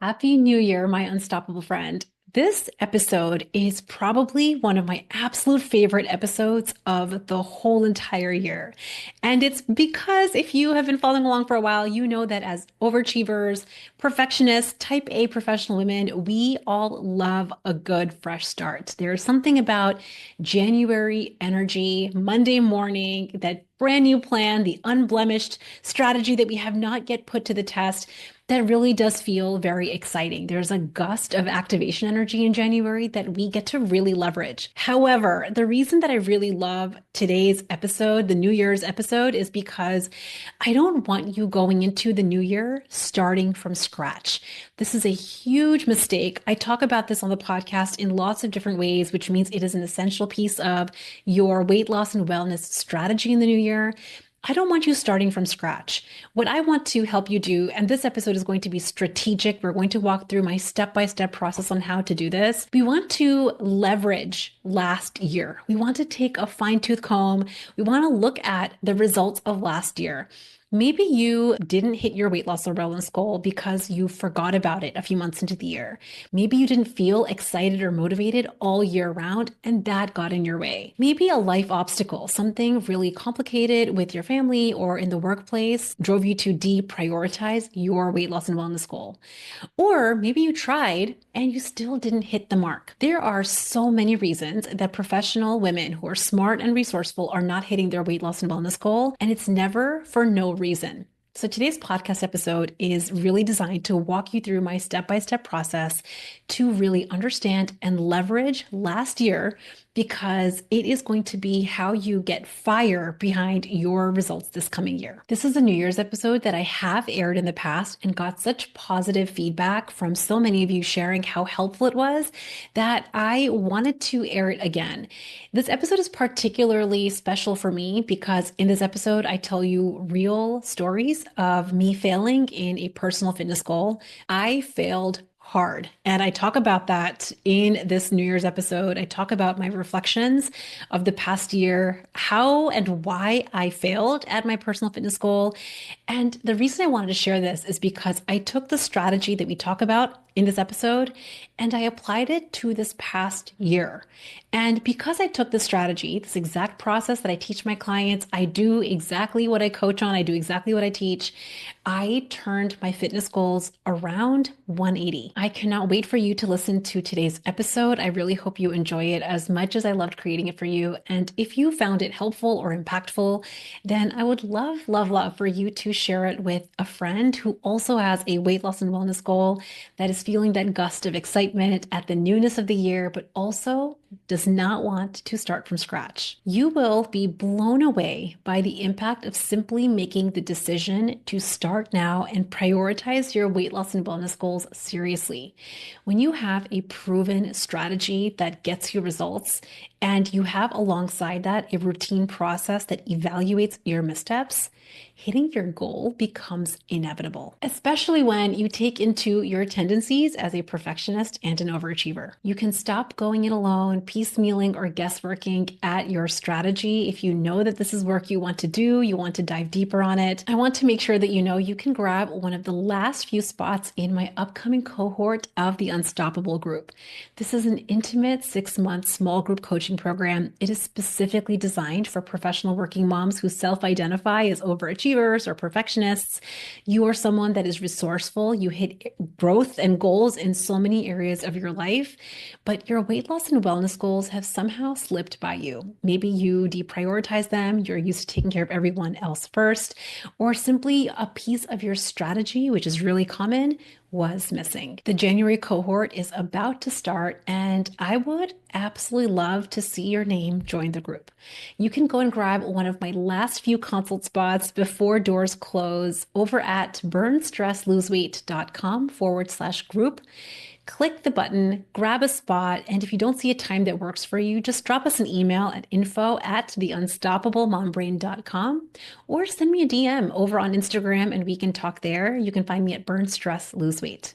Happy New Year, my unstoppable friend. This episode is probably one of my absolute favorite episodes of the whole entire year. And it's because if you have been following along for a while, you know that as overachievers, perfectionists, type A professional women, we all love a good fresh start. There's something about January energy, Monday morning, that brand new plan, the unblemished strategy that we have not yet put to the test that really does feel very exciting. There's a gust of activation energy in January that we get to really leverage. However, the reason that I really love today's episode, the New Year's episode, is because I don't want you going into the new year starting from scratch. This is a huge mistake. I talk about this on the podcast in lots of different ways, which means it is an essential piece of your weight loss and wellness strategy in the new year. I don't want you starting from scratch. What I want to help you do, and this episode is going to be strategic. We're going to walk through my step-by-step process on how to do this. We want to leverage last year. We want to take a fine-tooth comb. We want to look at the results of last year. Maybe you didn't hit your weight loss or wellness goal because you forgot about it a few months into the year. Maybe you didn't feel excited or motivated all year round, and that got in your way. Maybe a life obstacle, something really complicated with your family or in the workplace, drove you to deprioritize your weight loss and wellness goal. Or maybe you tried and you still didn't hit the mark. There are so many reasons that professional women who are smart and resourceful are not hitting their weight loss and wellness goal, and it's never for no reason. So today's podcast episode is really designed to walk you through my step-by-step process to really understand and leverage last year, because it is going to be how you get fire behind your results this coming year. This is a New Year's episode that I have aired in the past and got such positive feedback from so many of you sharing how helpful it was that I wanted to air it again. This episode is particularly special for me because in this episode, I tell you real stories of me failing in a personal fitness goal. I failed hard. And I talk about that in this New Year's episode. I talk about my reflections of the past year, how and why I failed at my personal fitness goal. And the reason I wanted to share this is because I took the strategy that we talk about in this episode and I applied it to this past year. And because I took this strategy, this exact process that I teach my clients, I do exactly what I coach on, I do exactly what I teach. I turned my fitness goals around 180. I cannot wait for you to listen to today's episode. I really hope you enjoy it as much as I loved creating it for you. And if you found it helpful or impactful, then I would love, love, love for you to share it with a friend who also has a weight loss and wellness goal, that is feeling that gust of excitement at the newness of the year, but also does not want to start from scratch. You will be blown away by the impact of simply making the decision to start now and prioritize your weight loss and wellness goals seriously. When you have a proven strategy that gets you results, and you have alongside that a routine process that evaluates your missteps, hitting your goal becomes inevitable, especially when you take into your tendencies as a perfectionist and an overachiever. You can stop going it alone, piecemealing or guessworking at your strategy. If you know that this is work you want to do, you want to dive deeper on it, I want to make sure that you know you can grab one of the last few spots in my upcoming cohort of the Unstoppable group. This is an intimate 6-month small group coaching program. It is specifically designed for professional working moms who self-identify as overachievers or perfectionists. You are someone that is resourceful. You hit growth and goals in so many areas of your life, but your weight loss and wellness goals have somehow slipped by you. Maybe you deprioritize them. You're used to taking care of everyone else first, or simply a piece of your strategy, which is really common, was missing. The January cohort is about to start, and I would absolutely love to see your name join the group. You can go and grab one of my last few consult spots before doors close over at burnstressloseweight.com/group. click the button, grab a spot, and if you don't see a time that works for you, just drop us an email at info@theunstoppablemombrain.com or send me a DM over on Instagram and we can talk there. You can find me at Burn Stress Lose Weight.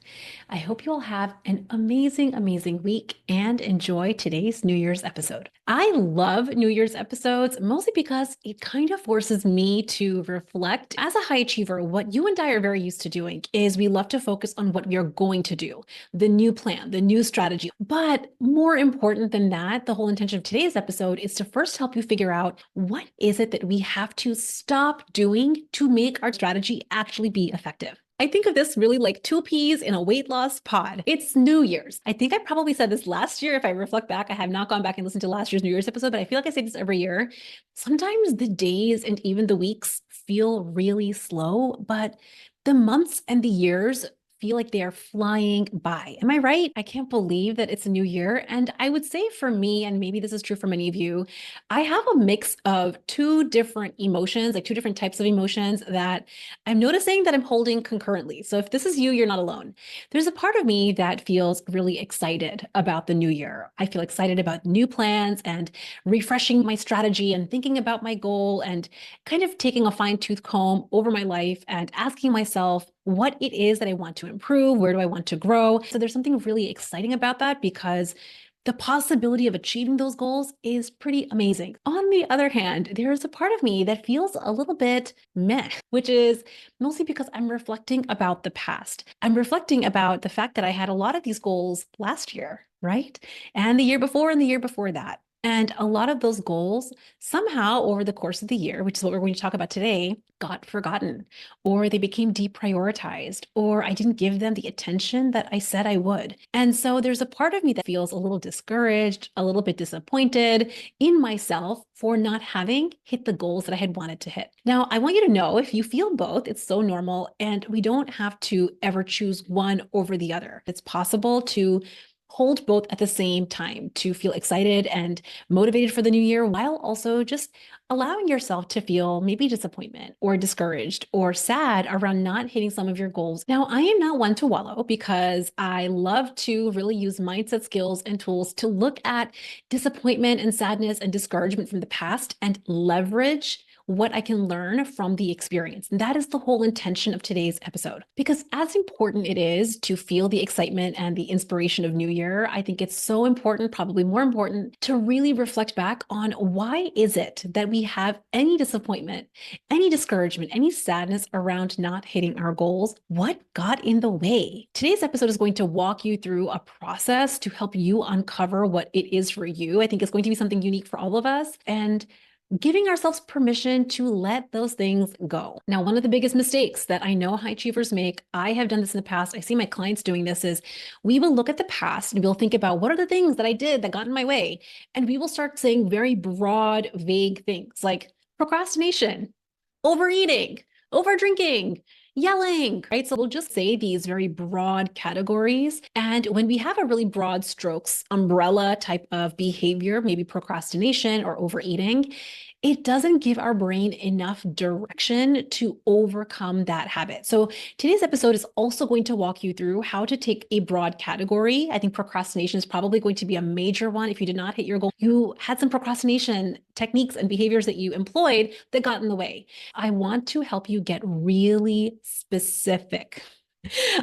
I hope you all have an amazing, amazing week and enjoy today's New Year's episode. I love New Year's episodes mostly because it kind of forces me to reflect. As a high achiever, what you and I are very used to doing is we love to focus on what we are going to do, the new plan, the new strategy. But more important than that, the whole intention of today's episode is to first help you figure out what is it that we have to stop doing to make our strategy actually be effective. I think of this really like two peas in a weight loss pod. It's New Year's. I think I probably said this last year. If I reflect back, I have not gone back and listened to last year's New Year's episode, but I feel like I say this every year. Sometimes the days and even the weeks feel really slow, but the months and the years feel like they are flying by. Am I right? I can't believe that it's a new year. And I would say for me, and maybe this is true for many of you, I have a mix of two different emotions, like two different types of emotions that I'm noticing that I'm holding concurrently. So if this is you, you're not alone. There's a part of me that feels really excited about the new year. I feel excited about new plans and refreshing my strategy and thinking about my goal and kind of taking a fine-tooth comb over my life and asking myself what it is that I want to improve, where do I want to grow. So there's something really exciting about that because the possibility of achieving those goals is pretty amazing. On the other hand, there's a part of me that feels a little bit meh, which is mostly because I'm reflecting about the past. I'm reflecting about the fact that I had a lot of these goals last year, right? And the year before and the year before that. And a lot of those goals somehow over the course of the year, which is what we're going to talk about today, got forgotten, or they became deprioritized, or I didn't give them the attention that I said I would. And so there's a part of me that feels a little discouraged, a little bit disappointed in myself for not having hit the goals that I had wanted to hit. Now, I want you to know if you feel both, it's so normal, and we don't have to ever choose one over the other. It's possible to hold both at the same time, to feel excited and motivated for the new year while also just allowing yourself to feel maybe disappointment or discouraged or sad around not hitting some of your goals. Now, I am not one to wallow because I love to really use mindset skills and tools to look at disappointment and sadness and discouragement from the past and leverage what I can learn from the experience. And that is the whole intention of today's episode. Because as important it is to feel the excitement and the inspiration of New Year, I think it's so important, probably more important, to really reflect back on why is it that we have any disappointment, any discouragement, any sadness around not hitting our goals? What got in the way? Today's episode is going to walk you through a process to help you uncover what it is for you. I think it's going to be something unique for all of us. And giving ourselves permission to let those things go. Now, one of the biggest mistakes that I know high achievers make, I have done this in the past, I see my clients doing this, is we will look at the past and we'll think about what are the things that I did that got in my way. And we will start saying very broad, vague things like procrastination, overeating, over drinking, yelling, right? So we'll just say these very broad categories. And when we have a really broad strokes umbrella type of behavior, maybe procrastination or overeating, it doesn't give our brain enough direction to overcome that habit. So today's episode is also going to walk you through how to take a broad category. I think procrastination is probably going to be a major one. If you did not hit your goal, you had some procrastination techniques and behaviors that you employed that got in the way. I want to help you get really specific.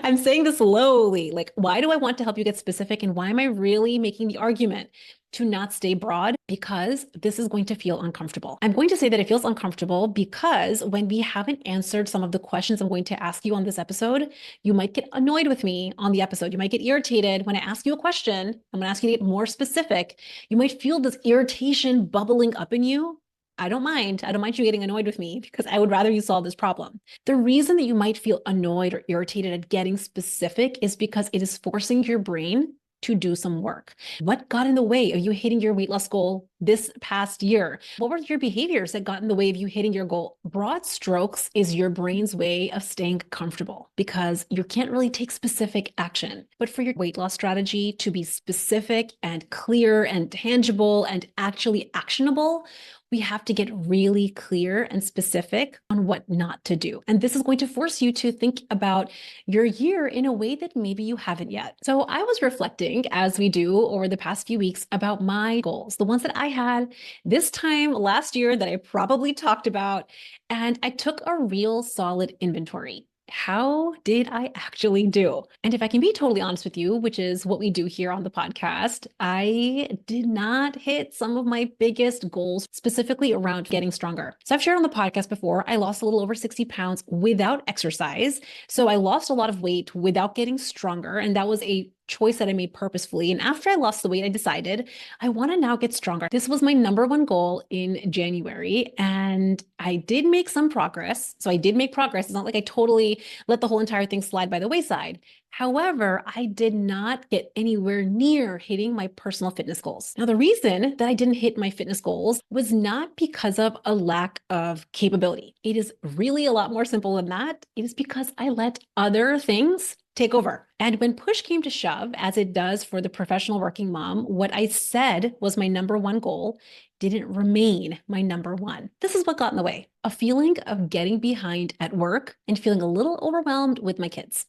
I'm saying this slowly. Like, why do I want to help you get specific? And why am I really making the argument to not stay broad? Because this is going to feel uncomfortable. I'm going to say that it feels uncomfortable because when we haven't answered some of the questions I'm going to ask you on this episode, you might get annoyed with me on the episode. You might get irritated when I ask you a question. I'm going to ask you to get more specific. You might feel this irritation bubbling up in you. I don't mind. I don't mind you getting annoyed with me because I would rather you solve this problem. The reason that you might feel annoyed or irritated at getting specific is because it is forcing your brain to do some work. What got in the way of you hitting your weight loss goal this past year? What were your behaviors that got in the way of you hitting your goal? Broad strokes is your brain's way of staying comfortable because you can't really take specific action. But for your weight loss strategy to be specific and clear and tangible and actually actionable, we have to get really clear and specific on what not to do. And this is going to force you to think about your year in a way that maybe you haven't yet. So I was reflecting, as we do over the past few weeks, about my goals, the ones that I had this time last year that I probably talked about. And I took a real solid inventory. How did I actually do? And if I can be totally honest with you, which is what we do here on the podcast, I did not hit some of my biggest goals, specifically around getting stronger. So I've shared on the podcast before, I lost a little over 60 pounds without exercise. So I lost a lot of weight without getting stronger. And that was a choice that I made purposefully. And after I lost the weight, I decided I want to now get stronger. This was my number one goal in January. And I did make some progress. So I did make progress. It's not like I totally let the whole entire thing slide by the wayside. However, I did not get anywhere near hitting my personal fitness goals. Now, the reason that I didn't hit my fitness goals was not because of a lack of capability. It is really a lot more simple than that. It is because I let other things take over. And when push came to shove, as it does for the professional working mom, what I said was my number one goal didn't remain my number one. This is what got in the way. A feeling of getting behind at work and feeling a little overwhelmed with my kids.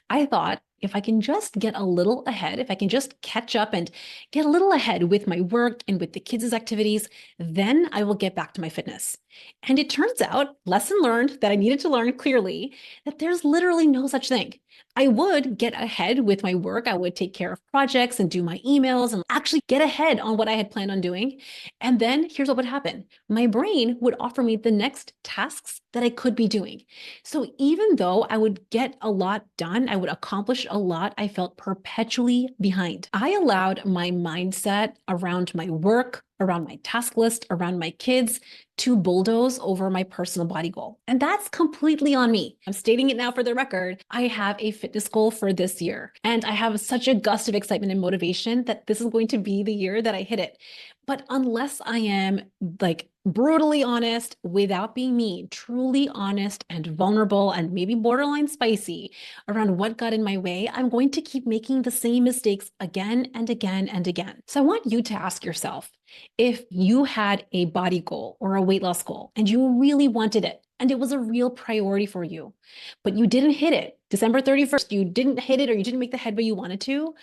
I thought, if I can just get a little ahead, if I can just catch up and get a little ahead with my work and with the kids' activities, then I will get back to my fitness. And it turns out, lesson learned that I needed to learn clearly, that there's literally no such thing. I would get ahead with my work. I would take care of projects and do my emails and actually get ahead on what I had planned on doing. And then here's what would happen. My brain would offer me the next tasks that I could be doing. So even though I would get a lot done, I would accomplish a lot, I felt perpetually behind. I allowed my mindset around my work, around my task list, around my kids, to bulldoze over my personal body goal. And that's completely on me. I'm stating it now for the record. I have a fitness goal for this year. And I have such a gust of excitement and motivation that this is going to be the year that I hit it. But unless I am like brutally honest, without being mean, truly honest and vulnerable and maybe borderline spicy around what got in my way, I'm going to keep making the same mistakes again and again and again. So I want you to ask yourself, if you had a body goal or a weight loss goal and you really wanted it, and it was a real priority for you, but you didn't hit it, December 31st, you didn't hit it or you didn't make the headway you wanted to,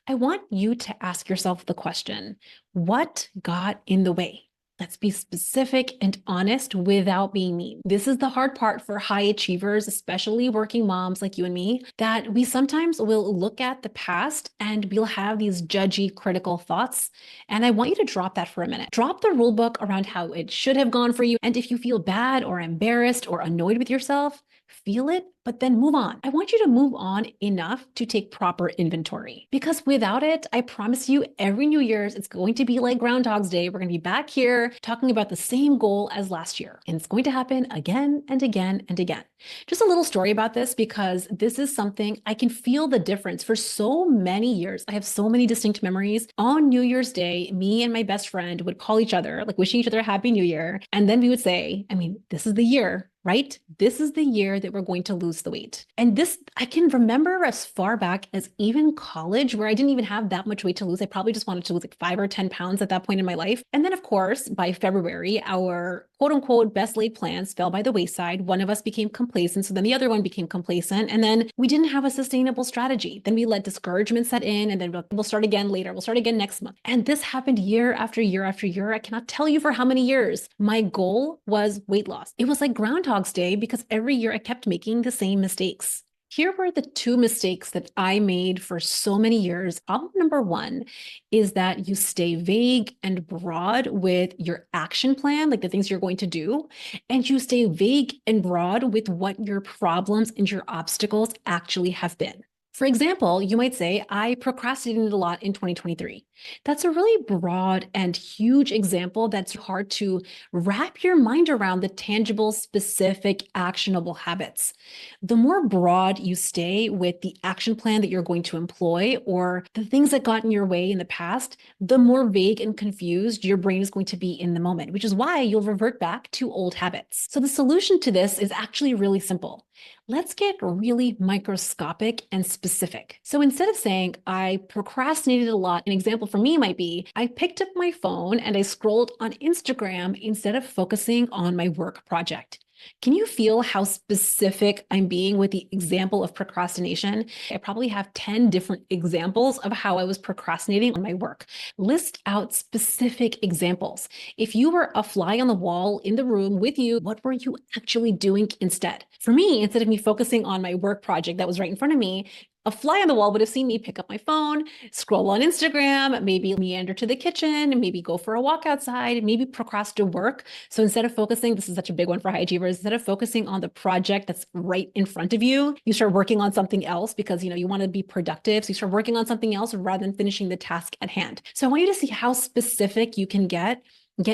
I want you to ask yourself the question, what got in the way? Let's be specific and honest without being mean. This is the hard part for high achievers, especially working moms like you and me, that we sometimes will look at the past and we'll have these judgy, critical thoughts. And I want you to drop that for a minute. Drop the rule book around how it should have gone for you. And if you feel bad or embarrassed or annoyed with yourself, feel it, but then move on. I want you to move on enough to take proper inventory, because without it, I promise you, every New Year's, it's going to be like Groundhog's Day. We're going to be back here talking about the same goal as last year. And it's going to happen again and again and again. Just a little story about this, because this is something I can feel the difference for so many years. I have so many distinct memories. On New Year's Day, me and my best friend would call each other, like wishing each other a Happy New Year. And then we would say, this is the year, right? This is the year that we're going to lose the weight. And this, I can remember as far back as even college, where I didn't even have that much weight to lose. I probably just wanted to lose like 5 or 10 pounds at that point in my life. And then of course, by February, our quote unquote best laid plans fell by the wayside. One of us became complacent. So then the other one became complacent. And then we didn't have a sustainable strategy. Then we let discouragement set in, and then we'll start again later. We'll start again next month. And this happened year after year after year. I cannot tell you for how many years. My goal was weight loss. It was like Groundhog's Day, because every year I kept making the same mistakes. Here were the 2 mistakes that I made for so many years. Problem number 1 is that you stay vague and broad with your action plan, like the things you're going to do, and you stay vague and broad with what your problems and your obstacles actually have been. For example, you might say, I procrastinated a lot in 2023. That's a really broad and huge example that's hard to wrap your mind around the tangible, specific, actionable habits. The more broad you stay with the action plan that you're going to employ or the things that got in your way in the past, the more vague and confused your brain is going to be in the moment, which is why you'll revert back to old habits. So the solution to this is actually really simple. Let's get really microscopic and specific. So instead of saying I procrastinated a lot, an example for me might be I picked up my phone and I scrolled on Instagram instead of focusing on my work project. Can you feel how specific I'm being with the example of procrastination? I probably have 10 different examples of how I was procrastinating on my work. List out specific examples. If you were a fly on the wall in the room with you, what were you actually doing instead? For me, instead of me focusing on my work project that was right in front of me, a fly on the wall would have seen me pick up my phone, scroll on Instagram, maybe meander to the kitchen, maybe go for a walk outside, maybe procrastinate work. So instead of focusing, this is such a big one for high achievers, instead of focusing on the project that's right in front of you, you start working on something else because you want to be productive. So you start working on something else rather than finishing the task at hand. So I want you to see how specific you can get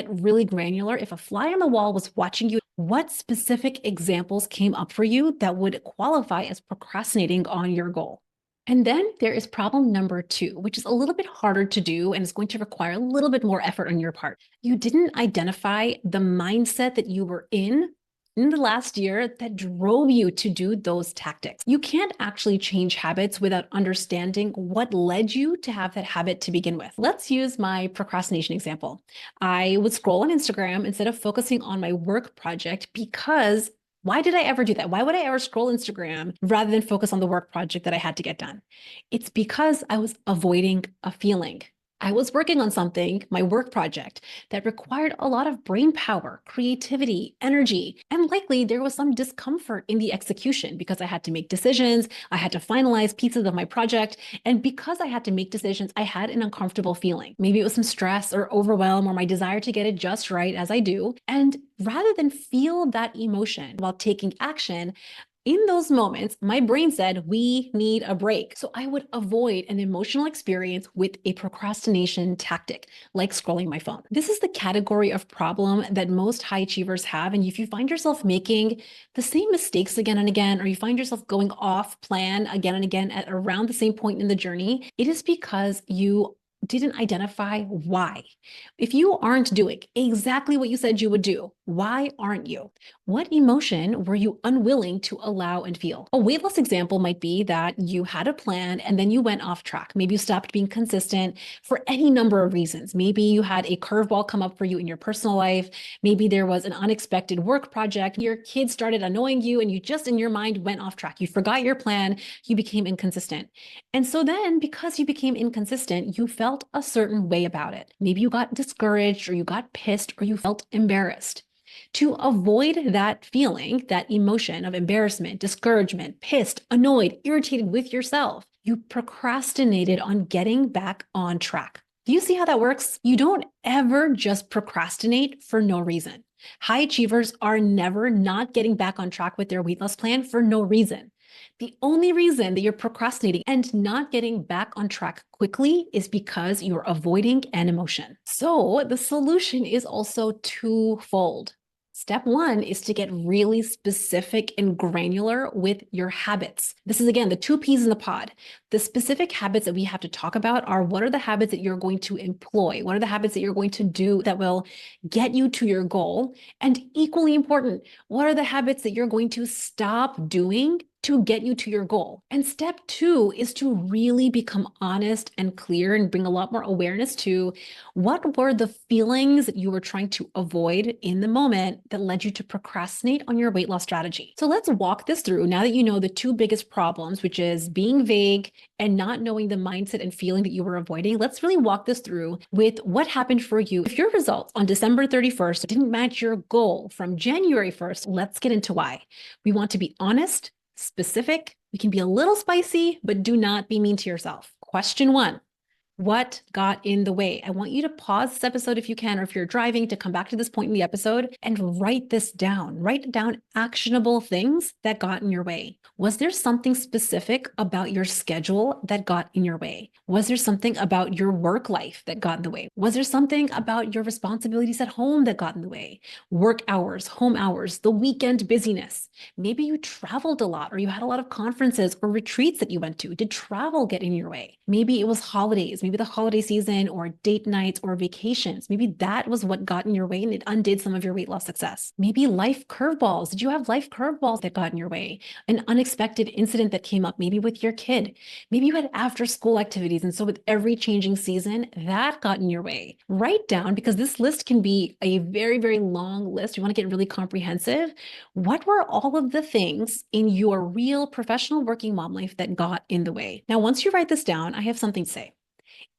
really granular. If a fly on the wall was watching you, what specific examples came up for you that would qualify as procrastinating on your goal? And then there is problem number 2, which is a little bit harder to do and is going to require a little bit more effort on your part. You didn't identify the mindset that you were in the last year that drove you to do those tactics. You can't actually change habits without understanding what led you to have that habit to begin with. Let's use my procrastination example. I would scroll on Instagram instead of focusing on my work project because why did I ever do that? Why would I ever scroll Instagram rather than focus on the work project that I had to get done? It's because I was avoiding a feeling. I was working on something, my work project, that required a lot of brain power, creativity, energy, and likely there was some discomfort in the execution because I had to make decisions, I had to finalize pieces of my project, and because I had to make decisions, I had an uncomfortable feeling. Maybe it was some stress or overwhelm or my desire to get it just right as I do. And rather than feel that emotion while taking action, in those moments, my brain said, we need a break. So I would avoid an emotional experience with a procrastination tactic, like scrolling my phone. This is the category of problem that most high achievers have. And if you find yourself making the same mistakes again and again, or you find yourself going off plan again and again at around the same point in the journey, it is because you didn't identify why. If you aren't doing exactly what you said you would do, why aren't you? What emotion were you unwilling to allow and feel? A weight loss example might be that you had a plan and then you went off track. Maybe you stopped being consistent for any number of reasons. Maybe you had a curveball come up for you in your personal life. Maybe there was an unexpected work project. Your kids started annoying you and you just in your mind went off track. You forgot your plan. You became inconsistent. And so then because you became inconsistent, you felt a certain way about it. Maybe you got discouraged or you got pissed or you felt embarrassed. To avoid that feeling, that emotion of embarrassment, discouragement, pissed, annoyed, irritated with yourself, you procrastinated on getting back on track. Do you see how that works? You don't ever just procrastinate for no reason. High achievers are never not getting back on track with their weight loss plan for no reason. The only reason that you're procrastinating and not getting back on track quickly is because you're avoiding an emotion. So the solution is also twofold. Step 1 is to get really specific and granular with your habits. This is, again, the 2 peas in the pod. The specific habits that we have to talk about are what are the habits that you're going to employ? What are the habits that you're going to do that will get you to your goal? And equally important, what are the habits that you're going to stop doing to get you to your goal? And step 2 is to really become honest and clear and bring a lot more awareness to what were the feelings that you were trying to avoid in the moment that led you to procrastinate on your weight loss strategy. So let's walk this through now that you know the 2 biggest problems, which is being vague and not knowing the mindset and feeling that you were avoiding. Let's really walk this through with what happened for you. If your results on December 31st didn't match your goal from January 1st, let's get into why. We want to be honest, specific. We can be a little spicy, but do not be mean to yourself. Question 1. What got in the way? I want you to pause this episode if you can, or if you're driving, to come back to this point in the episode and write this down. Write down actionable things that got in your way. Was there something specific about your schedule that got in your way? Was there something about your work life that got in the way? Was there something about your responsibilities at home that got in the way? Work hours, home hours, the weekend busyness. Maybe you traveled a lot or you had a lot of conferences or retreats that you went to. Did travel get in your way? Maybe it was holidays. activities, maybe the holiday season or date nights or vacations. Maybe that was what got in your way and it undid some of your weight loss success. Maybe life curveballs. Did you have life curveballs that got in your way? An unexpected incident that came up, maybe with your kid. Maybe you had after school activities. And so with every changing season, that got in your way. Write down, because this list can be a very, very long list. You want to get really comprehensive. What were all of the things in your real professional working mom life that got in the way? Now, once you write this down, I have something to say.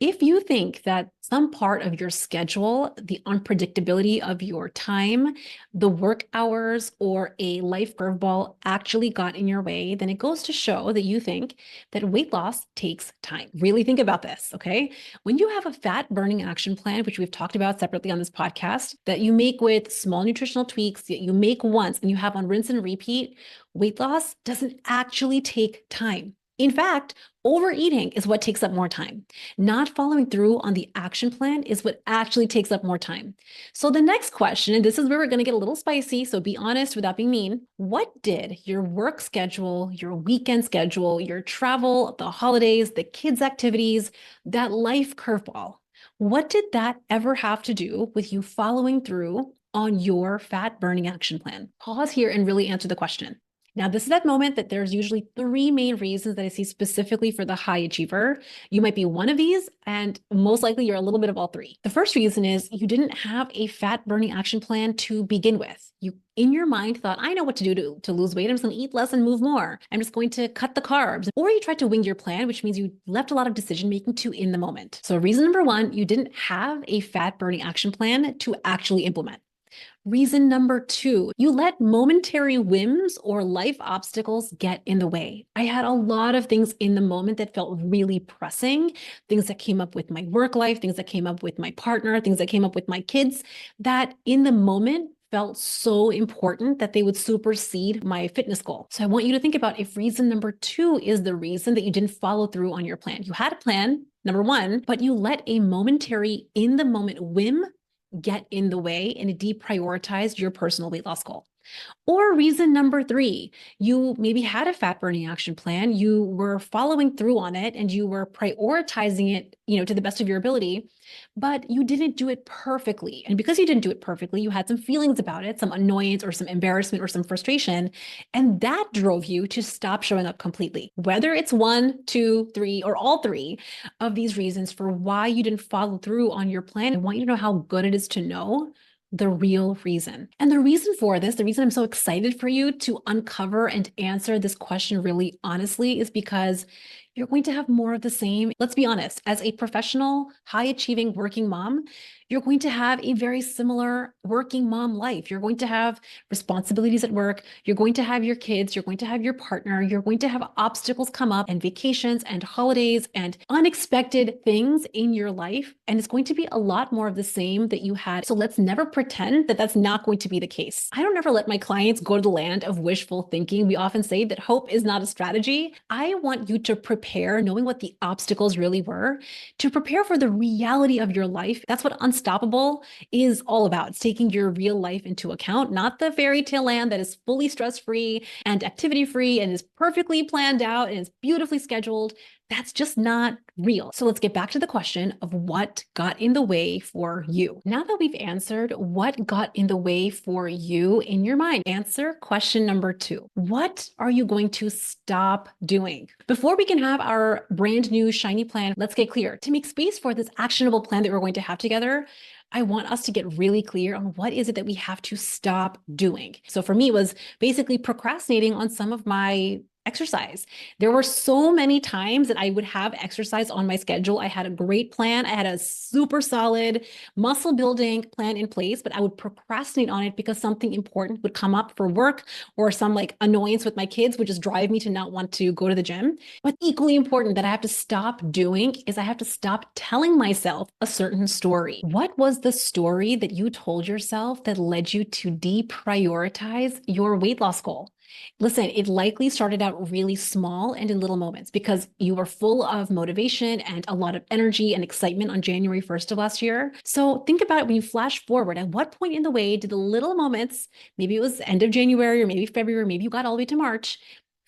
If you think that some part of your schedule, the unpredictability of your time, the work hours, or a life curveball actually got in your way, then it goes to show that you think that weight loss takes time. Really think about this, okay? When you have a fat burning action plan, which we've talked about separately on this podcast, that you make with small nutritional tweaks that you make once and you have on rinse and repeat, weight loss doesn't actually take time. In fact, overeating is what takes up more time. Not following through on the action plan is what actually takes up more time. So the next question, and this is where we're going to get a little spicy, so be honest without being mean. What did your work schedule, your weekend schedule, your travel, the holidays, the kids' activities, that life curveball, what did that ever have to do with you following through on your fat burning action plan? Pause here and really answer the question. Now, this is that moment that there's usually three main reasons that I see specifically for the high achiever. You might be one of these, and most likely you're a little bit of all three. The first reason is you didn't have a fat burning action plan to begin with. You, in your mind, thought, I know what to do to lose weight. I'm just going to eat less and move more. I'm just going to cut the carbs. Or you tried to wing your plan, which means you left a lot of decision making to in the moment. So reason number one, you didn't have a fat burning action plan to actually implement. Reason number two, you let momentary whims or life obstacles get in the way. I had a lot of things in the moment that felt really pressing, things that came up with my work life, things that came up with my partner, things that came up with my kids, that in the moment felt so important that they would supersede my fitness goal. So I want you to think about if reason number two is the reason that you didn't follow through on your plan. You had a plan, number one, but you let a momentary in the moment whim get in the way and it deprioritized your personal weight loss goal. Or reason number three, you maybe had a fat burning action plan, you were following through on it and you were prioritizing it, to the best of your ability, but you didn't do it perfectly. And because you didn't do it perfectly, you had some feelings about it, some annoyance or some embarrassment or some frustration. And that drove you to stop showing up completely. Whether it's one, two, three, or all three of these reasons for why you didn't follow through on your plan, I want you to know how good it is to know the real reason. And the reason for this, the reason I'm so excited for you to uncover and answer this question really honestly is because you're going to have more of the same. Let's be honest, as a professional, high achieving working mom, you're going to have a very similar working mom life. You're going to have responsibilities at work. You're going to have your kids. You're going to have your partner. You're going to have obstacles come up and vacations and holidays and unexpected things in your life. And it's going to be a lot more of the same that you had. So let's never pretend that that's not going to be the case. I don't ever let my clients go to the land of wishful thinking. We often say that hope is not a strategy. I want you to prepare, knowing what the obstacles really were, to prepare for the reality of your life. That's what Unstoppable is all about. It's taking your real life into account, not the fairy tale land that is fully stress-free and activity-free and is perfectly planned out and is beautifully scheduled. That's just not real. So let's get back to the question of what got in the way for you. Now that we've answered what got in the way for you in your mind, answer question number two. What are you going to stop doing? Before we can have our brand new shiny plan, let's get clear. To make space for this actionable plan that we're going to have together, I want us to get really clear on what is it that we have to stop doing. So for me, it was basically procrastinating on some of my exercise. There were so many times that I would have exercise on my schedule. I had a great plan. I had a super solid muscle building plan in place, but I would procrastinate on it because something important would come up for work or some annoyance with my kids would just drive me to not want to go to the gym. But equally important that I have to stop doing is I have to stop telling myself a certain story. What was the story that you told yourself that led you to deprioritize your weight loss goal? Listen, it likely started out really small and in little moments because you were full of motivation and a lot of energy and excitement on January 1st of last year. So think about it when you flash forward. At what point in the way did the little moments, maybe it was end of January or maybe February, maybe you got all the way to March,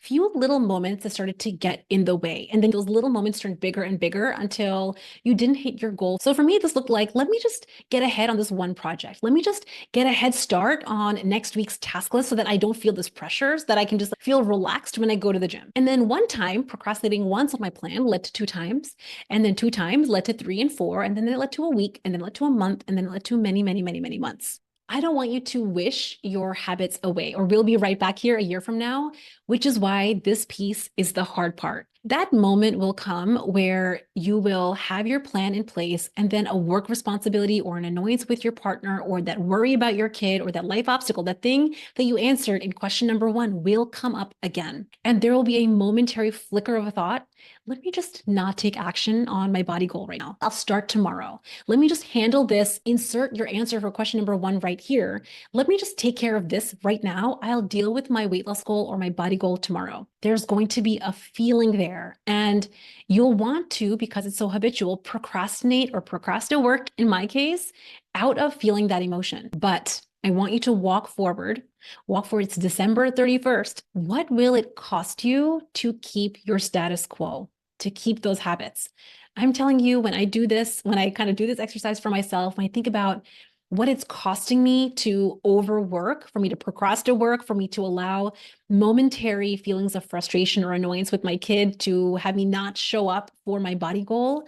few little moments that started to get in the way. And then those little moments turned bigger and bigger until you didn't hit your goal. So for me, this looked like, let me just get ahead on this one project. Let me just get a head start on next week's task list so that I don't feel this pressure, so that I can just feel relaxed when I go to the gym. And then one time, procrastinating once on my plan led to two times. And then two times led to three and four. And then it led to a week. And then it led to a month. And then it led to many, many, many, many months. I don't want you to wish your habits away, or we'll be right back here a year from now, which is why this piece is the hard part. That moment will come where you will have your plan in place, and then a work responsibility or an annoyance with your partner, or that worry about your kid, or that life obstacle, that thing that you answered in question number one will come up again. And there will be a momentary flicker of a thought. Let me just not take action on my body goal right now. I'll start tomorrow. Let me just handle this. Insert your answer for question number one right here. Let me just take care of this right now. I'll deal with my weight loss goal or my body goal tomorrow. There's going to be a feeling there, and you'll want to, because it's so habitual, procrastinate or procrastinate work, in my case, out of feeling that emotion. But I want you to walk forward. Walk forward. It's December 31st. What will it cost you to keep your status quo, to keep those habits? I'm telling you, when I do this, when I kind of do this exercise for myself, when I think about what it's costing me to overwork, for me to procrastinate work, for me to allow momentary feelings of frustration or annoyance with my kid to have me not show up for my body goal,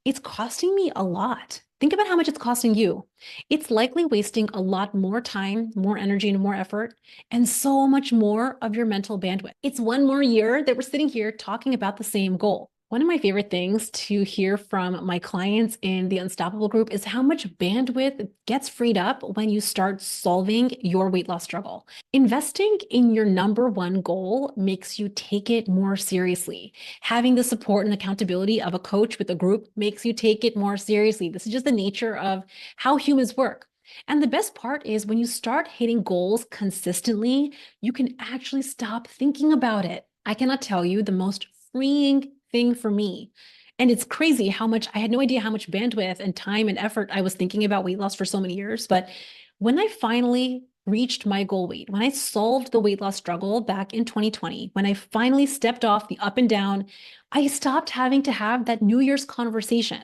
it's costing me a lot. Think about how much it's costing you. It's likely wasting a lot more time, more energy, and more effort, and so much more of your mental bandwidth. It's one more year that we're sitting here talking about the same goal. One of my favorite things to hear from my clients in the Unstoppable group is how much bandwidth gets freed up when you start solving your weight loss struggle. Investing in your number one goal makes you take it more seriously. Having the support and accountability of a coach with a group makes you take it more seriously. This is just the nature of how humans work. And the best part is when you start hitting goals consistently, you can actually stop thinking about it. I cannot tell you the most freeing thing for me. And it's crazy how much I had no idea how much bandwidth and time and effort I was thinking about weight loss for so many years. But when I finally reached my goal weight, when I solved the weight loss struggle back in 2020, when I finally stepped off the up and down, I stopped having to have that New Year's conversation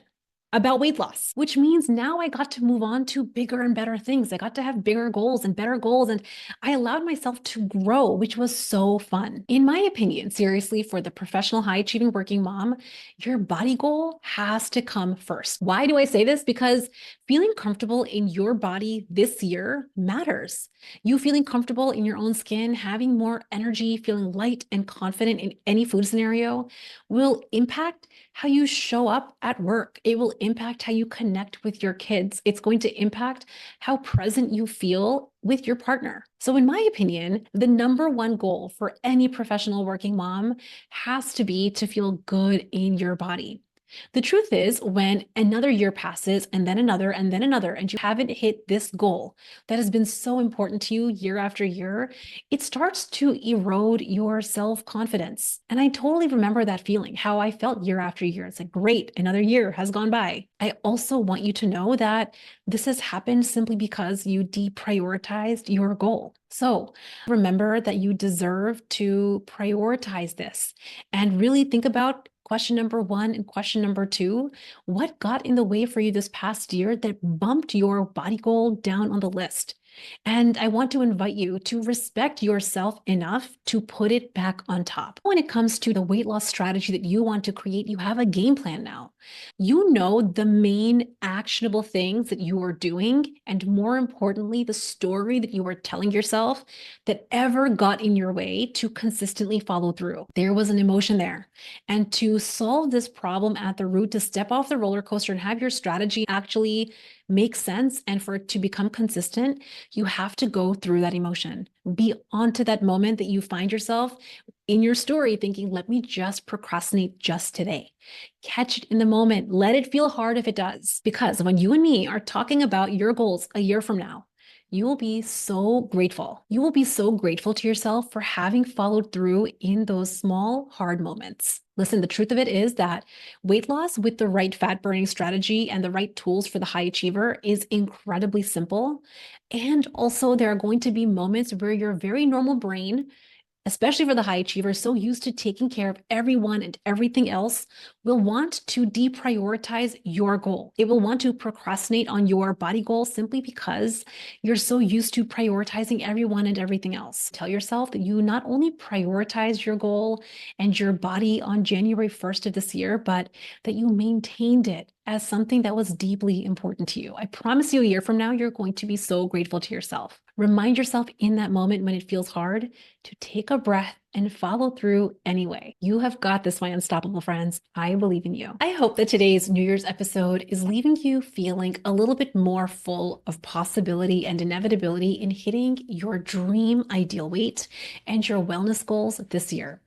about weight loss, which means now I got to move on to bigger and better things. I got to have bigger goals and better goals, and I allowed myself to grow, which was so fun. In my opinion, seriously, for the professional high achieving working mom, your body goal has to come first. Why do I say this? Because feeling comfortable in your body this year matters. You feeling comfortable in your own skin, having more energy, feeling light and confident in any food scenario will impact how you show up at work. It will impact how you connect with your kids. It's going to impact how present you feel with your partner. So in my opinion, the number one goal for any professional working mom has to be to feel good in your body. The truth is, when another year passes and then another and then another, and you haven't hit this goal that has been so important to you year after year, it starts to erode your self-confidence. And I totally remember that feeling, how I felt year after year. It's like, great, another year has gone by. I also want you to know that this has happened simply because you deprioritized your goal. So remember that you deserve to prioritize this and really think about question number one and question number two. What got in the way for you this past year that bumped your body goal down on the list? And I want to invite you to respect yourself enough to put it back on top. When it comes to the weight loss strategy that you want to create, you have a game plan now. You know the main actionable things that you are doing, and more importantly, the story that you are telling yourself that ever got in your way to consistently follow through. There was an emotion there. And to solve this problem at the root, to step off the roller coaster and have your strategy actually make sense and for it to become consistent, you have to go through that emotion. Be onto that moment that you find yourself in your story thinking, let me just procrastinate just today. Catch it in the moment. Let it feel hard if it does. Because when you and me are talking about your goals a year from now, you will be so grateful. You will be so grateful to yourself for having followed through in those small, hard moments. Listen, the truth of it is that weight loss with the right fat burning strategy and the right tools for the high achiever is incredibly simple. And also, there are going to be moments where your very normal brain especially for the high achievers, so used to taking care of everyone and everything else, will want to deprioritize your goal. It will want to procrastinate on your body goal simply because you're so used to prioritizing everyone and everything else. Tell yourself that you not only prioritize your goal and your body on January 1st of this year, but that you maintained it as something that was deeply important to you. I promise you, a year from now, you're going to be so grateful to yourself. Remind yourself in that moment when it feels hard to take a breath and follow through anyway. You have got this, my unstoppable friends. I believe in you. I hope that today's New Year's episode is leaving you feeling a little bit more full of possibility and inevitability in hitting your dream ideal weight and your wellness goals this year.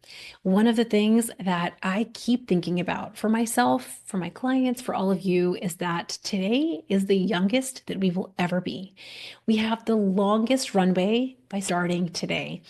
One of the things that I keep thinking about for myself, for my clients, for all of you, is that today is the youngest that we will ever be. We have the longest runway by starting today.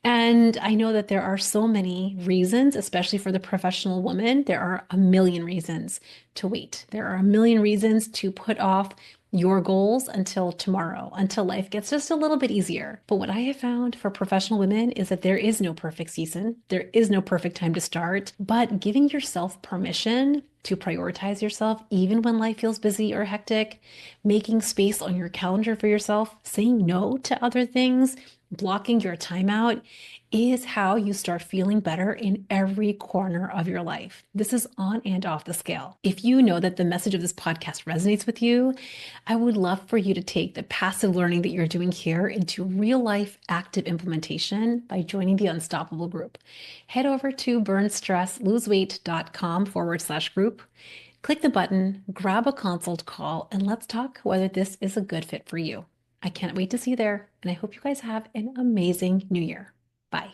And I know that there are so many reasons, especially for the professional woman. There are a million reasons to wait. There are a million reasons to put off your goals until tomorrow, until life gets just a little bit easier. But what I have found for professional women is that there is no perfect season. There is no perfect time to start, but giving yourself permission to prioritize yourself, even when life feels busy or hectic, making space on your calendar for yourself, saying no to other things, blocking your time out is how you start feeling better in every corner of your life. This is on and off the scale. If you know that the message of this podcast resonates with you, I would love for you to take the passive learning that you're doing here into real life active implementation by joining the Unstoppable group. Head over to burnstressloseWeight.com/group. Click the button, grab a consult call, and let's talk whether this is a good fit for you. I can't wait to see you there, and I hope you guys have an amazing new year. Bye.